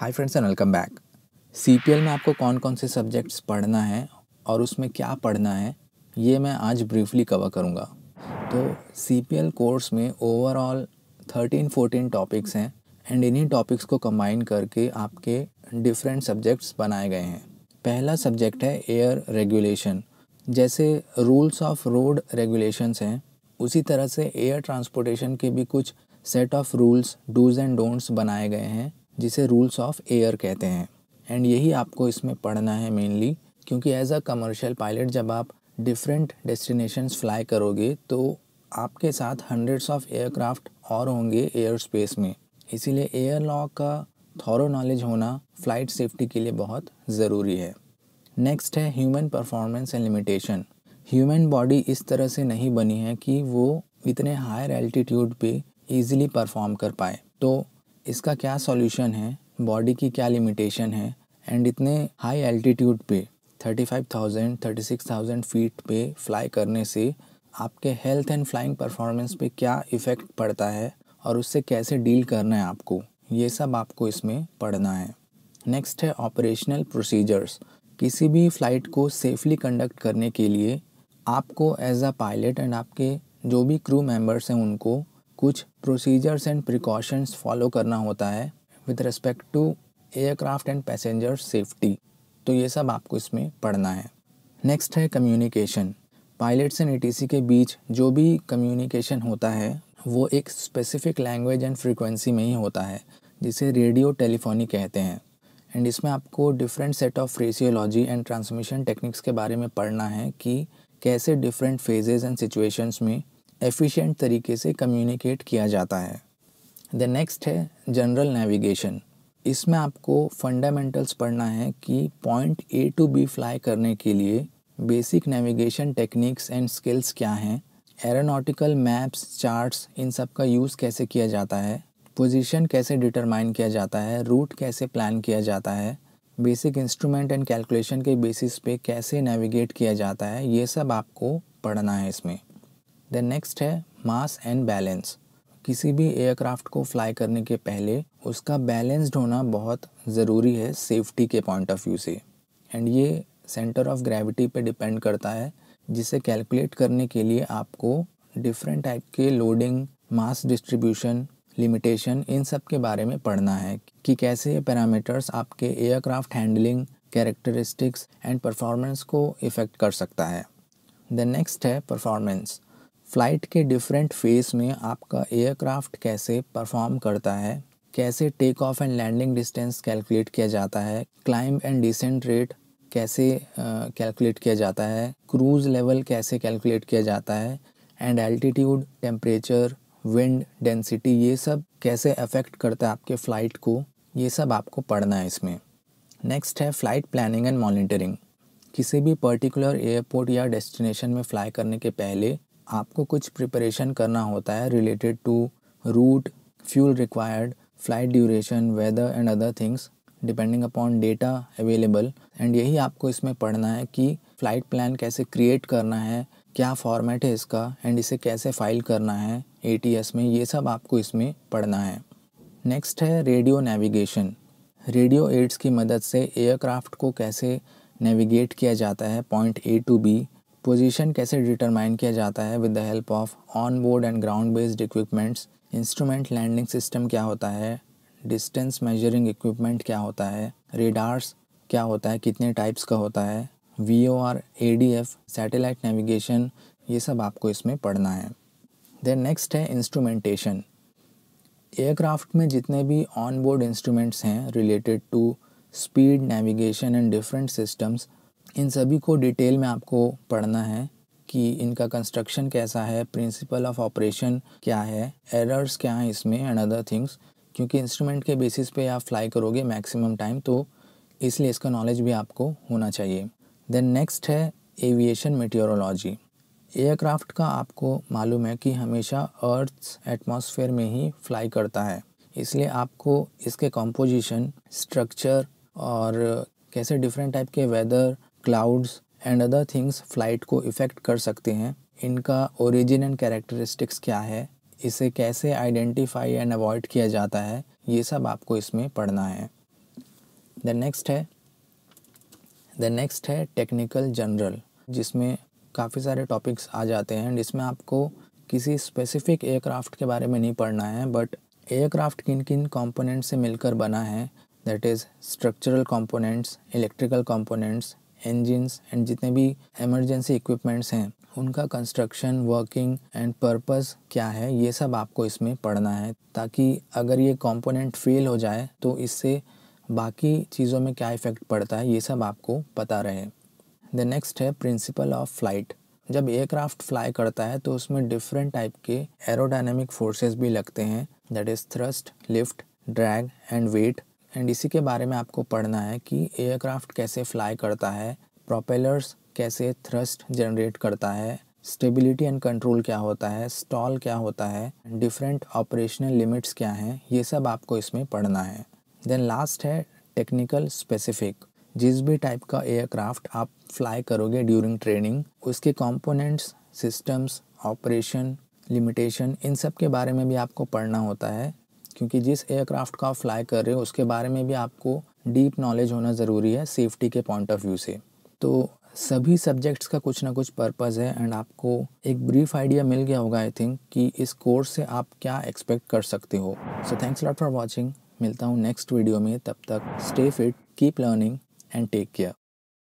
Hi friends and welcome back. CPL में आपको कौन कौन से सब्जेक्ट्स पढ़ना है और उसमें क्या पढ़ना है ये मैं आज ब्रीफली कवर करूँगा। तो सीपीएल कोर्स में ओवरऑल 13-14 टॉपिक्स हैं एंड इन्हीं टॉपिक्स को कंबाइन करके आपके डिफरेंट सब्जेक्ट्स बनाए गए हैं। पहला सब्जेक्ट है एयर रेगुलेशन। जैसे रूल्स ऑफ रोड रेगुलेशंस हैं उसी तरह से एयर ट्रांसपोर्टेशन के भी कुछ set of rules dos and don'ts बनाए गए हैं जिसे रूल्स ऑफ एयर कहते हैं। एंड यही आपको इसमें पढ़ना है मेनली, क्योंकि एज अ कमर्शियल पायलट जब आप डिफरेंट डेस्टिनेशंस फ्लाई करोगे तो आपके साथ हंड्रेड्स ऑफ एयरक्राफ्ट और होंगे एयर स्पेस में। इसीलिए एयर लॉ का थॉरो नॉलेज होना फ़्लाइट सेफ्टी के लिए बहुत ज़रूरी है। नेक्स्ट है human performance and limitation. Human body इस तरह से नहीं बनी है कि वो इतने हायर एल्टीट्यूड पे ईज़िली परफॉर्म कर पाए। तो इसका क्या सॉल्यूशन है, बॉडी की क्या लिमिटेशन है एंड इतने हाई एल्टीट्यूड पे 35,000-36,000 फीट पे फ्लाई करने से आपके हेल्थ एंड फ्लाइंग परफॉर्मेंस पे क्या इफ़ेक्ट पड़ता है और उससे कैसे डील करना है आपको, ये सब आपको इसमें पढ़ना है। नेक्स्ट है ऑपरेशनल प्रोसीजर्स। किसी भी फ़्लाइट को सेफली कंडक्ट करने के लिए आपको एज अ पायलट एंड आपके जो भी क्रू मेंबर्स हैं उनको कुछ प्रोसीजर्स एंड प्रिकॉशंस फॉलो करना होता है with respect to aircraft and passenger safety. तो ये सब आपको इसमें पढ़ना है। नेक्स्ट है कम्युनिकेशन। पायलट्स एंड एटीसी के बीच जो भी कम्युनिकेशन होता है वो एक स्पेसिफिक लैंग्वेज एंड फ्रीक्वेंसी में ही होता है जिसे रेडियो टेलीफोनी कहते हैं। एंड इसमें आपको different set of phraseology and transmission techniques के बारे में पढ़ना है कि कैसे डिफरेंट फेजेस एंड सिचुएशंस में एफिशिएंट तरीके से कम्युनिकेट किया जाता है। द नेक्स्ट है जनरल नेविगेशन। इसमें आपको फंडामेंटल्स पढ़ना है कि point A to B fly करने के लिए basic navigation techniques and skills क्या हैं, एरोनॉटिकल मैप्स चार्ट्स इन सब का यूज़ कैसे किया जाता है, पोजीशन कैसे डिटरमाइन किया जाता है, रूट कैसे प्लान किया जाता है, बेसिक इंस्ट्रूमेंट एंड कैलकुलेशन के बेसिस पे कैसे नेविगेट किया जाता है, ये सब आपको पढ़ना है इसमें। देन नेक्स्ट है मास एंड बैलेंस। किसी भी एयरक्राफ्ट को फ्लाई करने के पहले उसका बैलेंस्ड होना बहुत ज़रूरी है सेफ्टी के पॉइंट ऑफ व्यू से। एंड ये सेंटर ऑफ ग्रेविटी पे डिपेंड करता है जिसे कैलकुलेट करने के लिए आपको डिफरेंट टाइप के loading, mass distribution, limitation in सब के बारे में पढ़ना है कि कैसे ये पैरामीटर्स आपके aircraft handling, characteristics and performance को इफ़ेक्ट कर सकता है। देन नेक्स्ट है परफॉर्मेंस। फ़्लाइट के डिफरेंट फेज़ में आपका एयरक्राफ्ट कैसे परफॉर्म करता है, कैसे take off and landing distance calculate किया जाता है, क्लाइंब एंड डिसेंट रेट कैसे कैलकुलेट किया जाता है, क्रूज़ लेवल कैसे कैलकुलेट किया जाता है and altitude, temperature, wind, density ये सब कैसे अफेक्ट करता है आपके फ़्लाइट को, ये सब आपको पढ़ना है इसमें। नेक्स्ट है फ़्लाइट प्लानिंग एंड मॉनिटरिंग। किसी भी पर्टिकुलर एयरपोर्ट या डेस्टिनेशन में फ़्लाई करने के पहले आपको कुछ प्रिपरेशन करना होता है related to route, fuel required, flight duration, weather and other things depending upon data available. And यही आपको इसमें पढ़ना है कि फ़्लाइट प्लान कैसे क्रिएट करना है, क्या फॉर्मेट है इसका एंड इसे कैसे फाइल करना है ATS में, ये सब आपको इसमें पढ़ना है। नेक्स्ट है रेडियो नेविगेशन। रेडियो एड्स की मदद से एयरक्राफ्ट को कैसे नेविगेट किया जाता है point A to B, position कैसे डिटरमाइन किया जाता है with the help of on board and ground based equipments, instrument landing system क्या होता है, डिस्टेंस मेजरिंग इक्विपमेंट क्या होता है, रेडार्स क्या होता है, कितने टाइप्स का होता है, VOR, ADF, सैटेलाइट नेविगेशन, ये सब आपको इसमें पढ़ना है। देन नेक्स्ट है इंस्ट्रूमेंटेशन। एयरक्राफ्ट में जितने भी ऑन बोर्ड इंस्ट्रूमेंट्स हैं related to speed, navigation and different systems, इन सभी को डिटेल में आपको पढ़ना है कि इनका कंस्ट्रक्शन कैसा है, प्रिंसिपल ऑफ ऑपरेशन क्या है, एरर्स क्या हैं इसमें एंड अदर थिंग्स। क्योंकि इंस्ट्रूमेंट के बेसिस पे आप फ्लाई करोगे मैक्सिमम टाइम, तो इसलिए इसका नॉलेज भी आपको होना चाहिए। देन नेक्स्ट है एविएशन मेटीओरोलॉजी। एयरक्राफ्ट का आपको मालूम है कि हमेशा अर्थ्स एटमॉस्फेयर में ही फ्लाई करता है, इसलिए आपको इसके कंपोजिशन, स्ट्रक्चर और कैसे डिफरेंट टाइप के weather, clouds and other things flight को इफ़ेक्ट कर सकते हैं, इनका ओरिजिन एंड कैरेक्टरिस्टिक्स क्या है, इसे कैसे आइडेंटिफाई एंड अवॉइड किया जाता है, ये सब आपको इसमें पढ़ना है। देन नेक्स्ट है टेक्निकल जनरल, जिसमें काफ़ी सारे टॉपिक्स आ जाते हैं एंड इसमें आपको किसी स्पेसिफिक एयरक्राफ्ट के बारे में नहीं पढ़ना है, बट एयरक्राफ्ट किन किन कंपोनेंट्स से मिलकर बना है, that is structural components, electrical components, engines and जितने भी इमरजेंसी इक्विपमेंट्स हैं उनका कंस्ट्रक्शन, वर्किंग एंड पर्पस क्या है, ये सब आपको इसमें पढ़ना है, ताकि अगर ये कंपोनेंट फेल हो जाए तो इससे बाकी चीज़ों में क्या इफ़ेक्ट पड़ता है ये सब आपको पता रहे। द नेक्स्ट है प्रिंसिपल ऑफ फ्लाइट। जब एयरक्राफ्ट फ्लाई करता है तो उसमें डिफरेंट टाइप के एरोडायनेमिक फोर्सेस भी लगते हैं, that is thrust, lift, drag and weight, and इसी के बारे में आपको पढ़ना है कि एयरक्राफ्ट कैसे फ्लाई करता है, प्रोपेलर्स कैसे थ्रस्ट जनरेट करता है, स्टेबिलिटी एंड कंट्रोल क्या होता है, स्टॉल क्या होता है, डिफरेंट ऑपरेशनल लिमिट्स क्या हैं, ये सब आपको इसमें पढ़ना है। देन लास्ट है टेक्निकल स्पेसिफिक। जिस भी टाइप का एयरक्राफ्ट आप फ्लाई करोगे ड्यूरिंग ट्रेनिंग, उसके कंपोनेंट्स, सिस्टम्स, ऑपरेशन, लिमिटेशन, इन सब के बारे में भी आपको पढ़ना होता है, क्योंकि जिस एयरक्राफ्ट का आप फ्लाई कर रहे हो उसके बारे में भी आपको डीप नॉलेज होना ज़रूरी है सेफ्टी के पॉइंट ऑफ व्यू से। तो सभी सब्जेक्ट्स का कुछ ना कुछ पर्पज़ है एंड आपको एक ब्रीफ आइडिया मिल गया होगा आई थिंक कि इस कोर्स से आप क्या एक्सपेक्ट कर सकते हो। So thanks lot for watching. मिलता हूँ नेक्स्ट वीडियो में, तब तक stay fit, keep learning and take care.